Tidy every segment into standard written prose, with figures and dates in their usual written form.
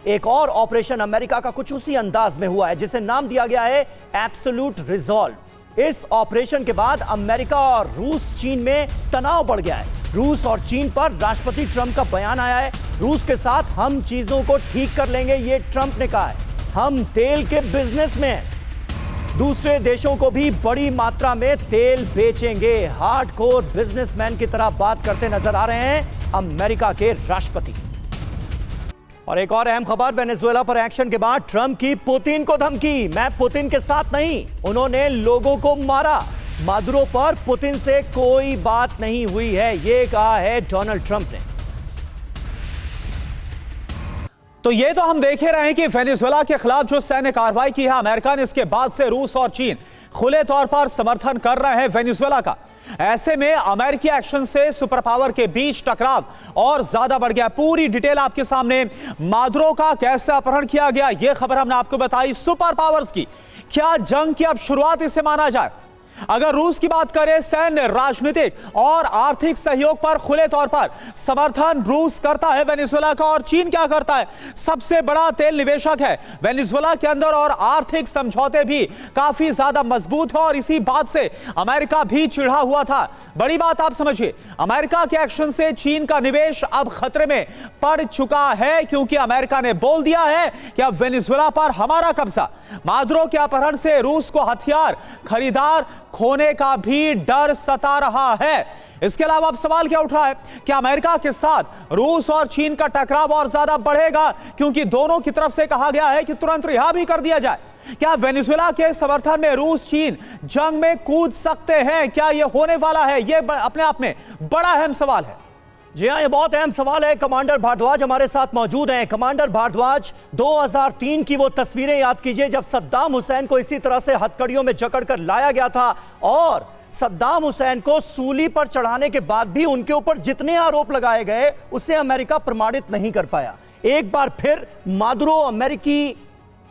एक और operation America का कुछ उसी अंदाज में हुआ है जिसे नाम दिया गया है एब्सोल्यूट रिजॉल्व। इस ऑपरेशन के बाद अमेरिका और रूस चीन में तनाव बढ़ गया है। रूस और चीन पर राष्ट्रपति ट्रंप का बयान आया है। रूस के साथ हम चीजों को ठीक कर लेंगे, ये ट्रंप ने कहा है। हम तेल के बिजनेस में हैं, दूसरे देशों को भी बड़ी मात्रा में तेल बेचेंगे। हार्डकोर बिजनेसमैन की तरह बात करते नजर आ रहे हैं अमेरिका के राष्ट्रपति। और एक और अहम खबर, वेनेजुएला पर एक्शन के बाद ट्रंप की पुतिन को धमकी। मैं पुतिन के साथ नहीं, उन्होंने लोगों को मारा। मादुरो पर पुतिन से कोई बात नहीं हुई है, यह कहा है डोनाल्ड ट्रंप ने। तो ये तो हम देख ही रहे हैं कि वेनेजुएला के खिलाफ जो सैन्य कार्रवाई की है अमेरिका ने, इसके बाद से रूस और चीन खुले तौर पर समर्थन कर रहे हैं वेनेजुएला का। ऐसे में अमेरिकी एक्शन से सुपर पावर के बीच टकराव और ज्यादा बढ़ गया। पूरी डिटेल आपके सामने, मादुरो का कैसे अपहरण किया गया, यह खबर हमने आपको बताई। सुपर पावर्स की क्या जंग की अब शुरुआत इसे माना जाए। अगर रूस की बात करें, सैन्य, राजनीतिक और आर्थिक सहयोग पर खुले तौर पर समर्थन रूस करता है वेनेजुएला का। और चीन क्या करता है? सबसे बड़ा तेल निवेशक है वेनेजुएला के अंदर और आर्थिक समझौते भी काफी ज्यादा मजबूत है। और इसी बात से अमेरिका भी चिढ़ा हुआ था। बड़ी बात आप समझिए, अमेरिका के एक्शन से चीन का निवेश अब खतरे में पड़ चुका है, क्योंकि अमेरिका ने बोल दिया है कि अब वेनेजुएला पर हमारा कब्जा। मादुरो के अपहरण से रूस को हथियार खरीदार खोने का भी डर सता रहा है। इसके अलावा अब सवाल क्या उठ रहा है कि अमेरिका के साथ रूस और चीन का टकराव और ज्यादा बढ़ेगा, क्योंकि दोनों की तरफ से कहा गया है कि तुरंत रिहा भी कर दिया जाए। क्या वेनेजुएला के समर्थन में रूस चीन जंग में कूद सकते हैं? क्या यह होने वाला है? यह अपने आप में बड़ा अहम सवाल है। जी हाँ, ये बहुत अहम सवाल है। कमांडर भारद्वाज हमारे साथ मौजूद हैं। कमांडर भारद्वाज, 2003 की वो तस्वीरें याद कीजिए जब सद्दाम हुसैन को इसी तरह से हथकड़ियों में जकड़कर लाया गया था और सद्दाम हुसैन को सूली पर चढ़ाने के बाद भी उनके ऊपर जितने आरोप लगाए गए उसे अमेरिका प्रमाणित नहीं कर पाया। एक बार फिर मादुरो अमेरिकी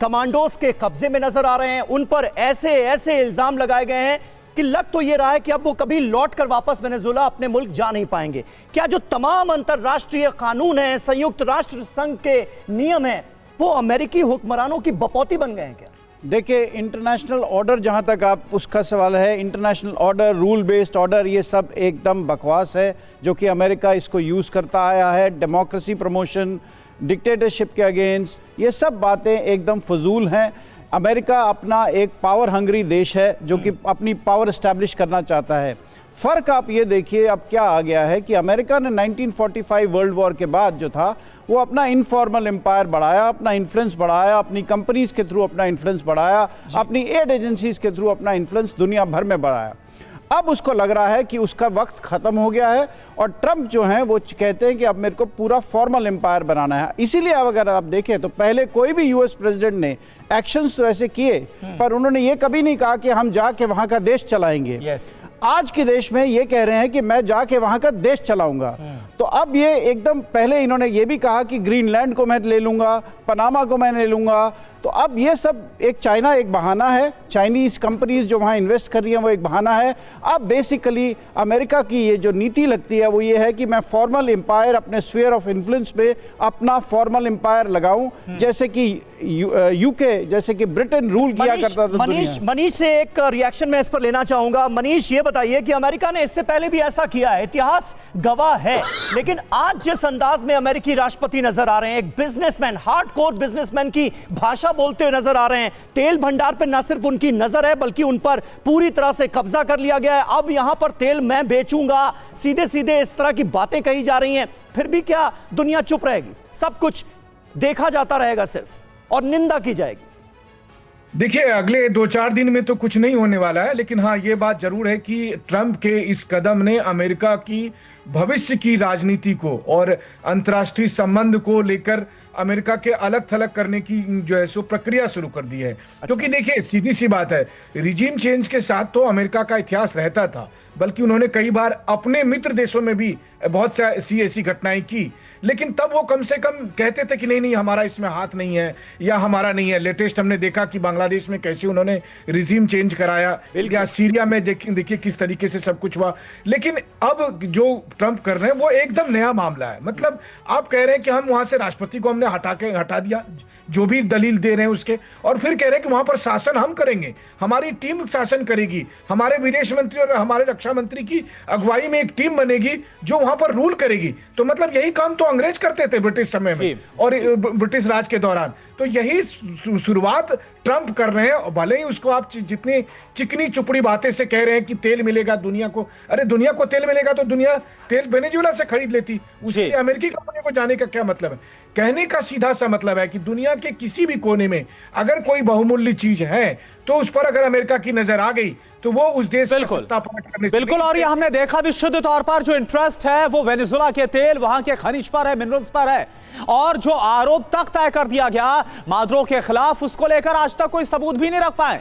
कमांडोज के कब्जे में नजर आ रहे हैं। उन पर ऐसे ऐसे इल्जाम लगाए गए हैं कि लग तो ये रहा है कि अब वो कभी लौट कर वापस वेनेजुएला अपने मुल्क जा नहीं पाएंगे। क्या जो तमाम अंतरराष्ट्रीय कानून हैं, संयुक्त राष्ट्र संघ के नियम हैं, वो अमेरिकी हुक्मरानों की बपौती बन गए हैं क्या? देखिए, इंटरनेशनल ऑर्डर, जहां तक आप उसका सवाल है, international order, rule based order, ये सब एकदम बकवास है जो कि अमेरिका इसको यूज़ करता आया है। डेमोक्रेसी प्रमोशन, डिक्टेटरशिप के अगेंस्ट, ये सब बातें एकदम फजूल हैं। अमेरिका अपना एक पावर हंग्री देश है जो कि अपनी पावर इस्टेब्लिश करना चाहता है। फ़र्क आप ये देखिए अब क्या आ गया है कि अमेरिका ने 1945 वर्ल्ड वॉर के बाद जो था वो अपना इनफॉर्मल एम्पायर बढ़ाया, अपना इन्फ्लुएंस बढ़ाया, अपनी कंपनीज़ के थ्रू अपना इन्फ्लुएंस बढ़ाया, अपनी एड एजेंसीज़ के थ्रू अपना इन्फ्लुएंस दुनिया भर में बढ़ाया। अब उसको लग रहा है कि उसका वक्त ख़त्म हो गया है और ट्रंप जो हैं वो कहते हैं कि अब मेरे को पूरा फॉर्मल एम्पायर बनाना है। इसीलिए अब अगर आप देखें तो पहले कोई भी यूएस प्रेसिडेंट ने एक्शंस तो ऐसे किए, पर उन्होंने ये कभी नहीं कहा कि हम जाके वहाँ का देश चलाएंगे। आज के देश में ये कह रहे हैं कि मैं जाके वहाँ का देश चलाऊंगा। तो अब ये एकदम, पहले इन्होंने ये भी कहा कि ग्रीनलैंड को मैं ले लूँगा, पनामा को मैं ले लूँगा। तो अब ये सब एक चाइना एक बहाना है, चाइनीज़ कंपनीज जो वहाँ इन्वेस्ट कर रही हैं वो एक बहाना है। अब बेसिकली अमेरिका की ये जो नीति लगती है वो ये है कि मैं फॉर्मल एम्पायर, अपने स्फीयर ऑफ इन्फ्लुएंस पे अपना फॉर्मल एम्पायर लगाऊं, जैसे कि यूके, जैसे कि ब्रिटेन रूल किया करता था। मनीष से एक रिएक्शन मैं इस पर लेना चाहूंगा। मनीष, ये बताइए कि अमेरिका ने इससे पहले भी ऐसा किया है, इतिहास गवाह है, लेकिन आज जिस अंदाज में अमेरिकी राष्ट्रपति नजर आ रहे हैं, एक बिजनेसमैन, हार्डकोर बिजनेसमैन की भाषा बोलते हुए नजर आ रहे हैं। तेल भंडार पर न सिर्फ उनकी नजर है बल्कि उन पर पूरी तरह से कब्जा कर लिया गया है। अब यहां पर तेल मैं बेचूंगा, सीधे सीधे इस तरह की बातें कही जा रही हैं। फिर भी क्या दुनिया चुप रहेगी? सब कुछ देखा जाता रहेगा सिर्फ और निंदा की जाएगी? देखिए, अगले 2-4 दिन में तो कुछ नहीं होने वाला है, लेकिन हाँ, ये बात जरूर है कि ट्रंप के इस कदम ने अमेरिका की भविष्य की राजनीति को और अंतर्राष्ट्रीय संबंध को लेकर अमेरिका के अलग थलग करने की जो है सो प्रक्रिया शुरू कर दी है। क्योंकि देखिए, सीधी सी बात है, रिजीम चेंज के साथ तो अमेरिका का इतिहास रहता था। बल्कि उन्होंने कई बार अपने मित्र देशों में भी बहुत सी ऐसी घटनाएं की, लेकिन तब वो कम से कम कहते थे कि नहीं नहीं हमारा इसमें हाथ नहीं है या हमारा नहीं है। लेटेस्ट हमने देखा कि बांग्लादेश में कैसे उन्होंने रिजीम चेंज कराया, या सीरिया में देखिए किस तरीके से सब कुछ हुआ। लेकिन अब जो ट्रंप कर रहे हैं वो एकदम नया मामला है। मतलब आप कह रहे हैं कि हम वहां से राष्ट्रपति को हमने हटा दिया, जो भी दलील दे रहे हैं उसके, और फिर कह रहे हैं कि वहां पर शासन हम करेंगे, हमारी टीम शासन करेगी, हमारे विदेश मंत्री और हमारे रक्षा मंत्री की अगुवाई में एक टीम बनेगी जो वहां पर रूल करेगी। तो मतलब यही काम तो अंग्रेज करते थे ब्रिटिश समय में और ब्रिटिश राज के दौरान। तो यही शुरुआत ट्रंप कर रहे हैं। और भले ही उसको आप जितनी चिकनी चुपड़ी बातें से कह रहे हैं कि तेल मिलेगा दुनिया को, अरे दुनिया को तेल मिलेगा तो दुनिया तेल वेनेजुएला से खरीद लेती, उसके अमेरिकी कंपनी को जाने का क्या मतलब है? कहने का सीधा सा मतलब है कि दुनिया के किसी भी कोने में अगर कोई बहुमूल्य चीज है तो उस पर अगर अमेरिका की नजर आ गई तो वो उस देश का सत्ता पाट करने से बिल्कुल। और ये हमने देखा भी शुद्ध तौर पर जो इंटरेस्ट है वो वेनेजुएला के तेल, वहां के खनिज पर है, मिनरल्स पर है। और जो आरोप तक तय कर दिया गया मादुरो के खिलाफ, उसको लेकर आज तक कोई सबूत भी नहीं रख पाए।